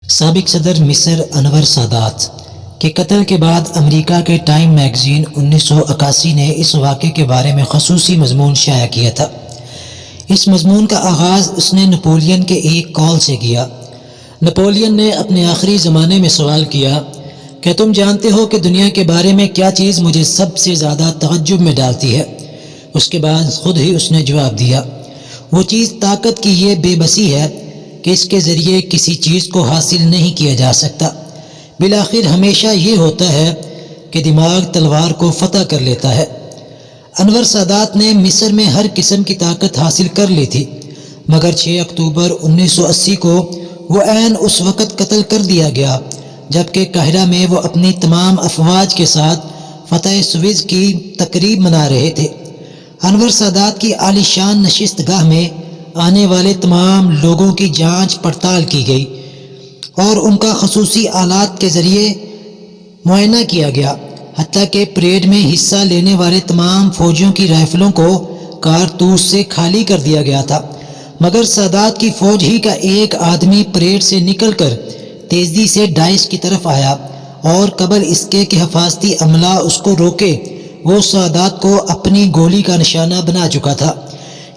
سابق صدر مصر انور سادات کے قتل کے بعد امریکہ کے ٹائم میگزین 1981 نے اس واقعے کے بارے میں خصوصی مضمون شائع کیا تھا۔ اس مضمون کا آغاز اس نے نپولین کے ایک کال سے کیا۔ نپولین نے اپنے آخری زمانے میں سوال کیا کہ تم جانتے ہو کہ دنیا کے بارے میں کیا چیز مجھے سب سے زیادہ تعجب میں ڈالتی ہے؟ اس کے بعد خود ہی اس نے جواب دیا، وہ چیز طاقت کی یہ بے بسی ہے کہ اس کے ذریعے کسی چیز کو حاصل نہیں کیا جا سکتا۔ بالآخر ہمیشہ یہ ہوتا ہے کہ دماغ تلوار کو فتح کر لیتا ہے۔ انور سادات نے مصر میں ہر قسم کی طاقت حاصل کر لی تھی، مگر 6 اکتوبر 1980 کو وہ عین اس وقت قتل کر دیا گیا جبکہ قاہرہ میں وہ اپنی تمام افواج کے ساتھ فتح سویز کی تقریب منا رہے تھے۔ انور سادات کی عالی شان نشست گاہ میں آنے والے تمام لوگوں کی جانچ پڑتال کی گئی اور ان کا خصوصی آلات کے ذریعے معائنہ کیا گیا، حتیٰ کہ پریڈ میں حصہ لینے والے تمام فوجیوں کی رائفلوں کو کارتوس سے خالی کر دیا گیا تھا، مگر سادات کی فوج ہی کا ایک آدمی پریڈ سے نکل کر تیزی سے ڈائش کی طرف آیا اور قبل اس کے کہ حفاظتی عملہ اس کو روکے وہ سادات کو اپنی گولی کا نشانہ بنا چکا تھا۔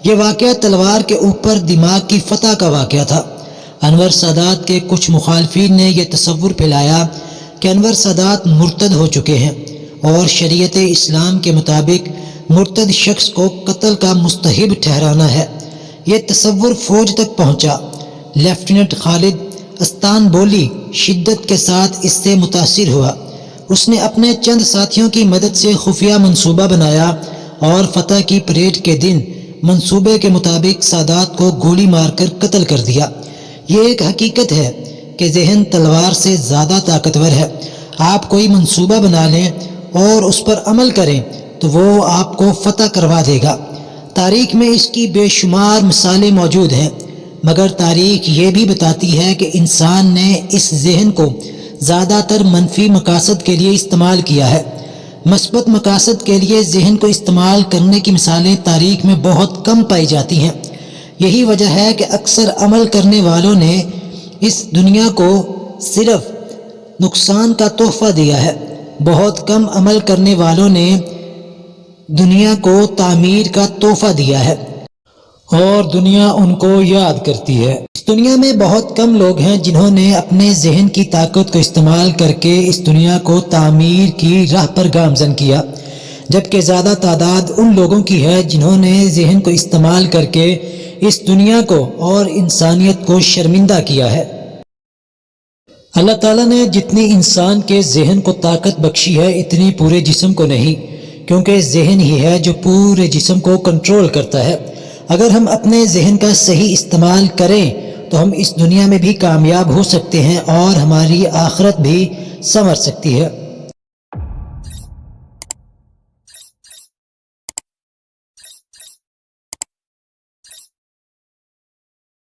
یہ واقعہ تلوار کے اوپر دماغ کی فتح کا واقعہ تھا۔ انور سادات کے کچھ مخالفین نے یہ تصور پھیلایا کہ انور سادات مرتد ہو چکے ہیں اور شریعت اسلام کے مطابق مرتد شخص کو قتل کا مستحب ٹھہرانا ہے۔ یہ تصور فوج تک پہنچا۔ لیفٹیننٹ خالد استانبولی شدت کے ساتھ اس سے متاثر ہوا۔ اس نے اپنے چند ساتھیوں کی مدد سے خفیہ منصوبہ بنایا اور فتح کی پریڈ کے دن منصوبے کے مطابق سادات کو گولی مار کر قتل کر دیا۔ یہ ایک حقیقت ہے کہ ذہن تلوار سے زیادہ طاقتور ہے۔ آپ کوئی منصوبہ بنا لیں اور اس پر عمل کریں تو وہ آپ کو فتح کروا دے گا۔ تاریخ میں اس کی بے شمار مثالیں موجود ہیں، مگر تاریخ یہ بھی بتاتی ہے کہ انسان نے اس ذہن کو زیادہ تر منفی مقاصد کے لیے استعمال کیا ہے۔ مثبت مقاصد کے لیے ذہن کو استعمال کرنے کی مثالیں تاریخ میں بہت کم پائی جاتی ہیں۔ یہی وجہ ہے کہ اکثر عمل کرنے والوں نے اس دنیا کو صرف نقصان کا تحفہ دیا ہے۔ بہت کم عمل کرنے والوں نے دنیا کو تعمیر کا تحفہ دیا ہے اور دنیا ان کو یاد کرتی ہے۔ اس دنیا میں بہت کم لوگ ہیں جنہوں نے اپنے ذہن کی طاقت کو استعمال کر کے اس دنیا کو تعمیر کی راہ پر گامزن کیا، جبکہ زیادہ تعداد ان لوگوں کی ہے جنہوں نے ذہن کو استعمال کر کے اس دنیا کو اور انسانیت کو شرمندہ کیا ہے۔ اللہ تعالیٰ نے جتنی انسان کے ذہن کو طاقت بخشی ہے اتنی پورے جسم کو نہیں، کیونکہ ذہن ہی ہے جو پورے جسم کو کنٹرول کرتا ہے۔ اگر ہم اپنے ذہن کا صحیح استعمال کریں تو ہم اس دنیا میں بھی کامیاب ہو سکتے ہیں اور ہماری آخرت بھی سنور سکتی ہے۔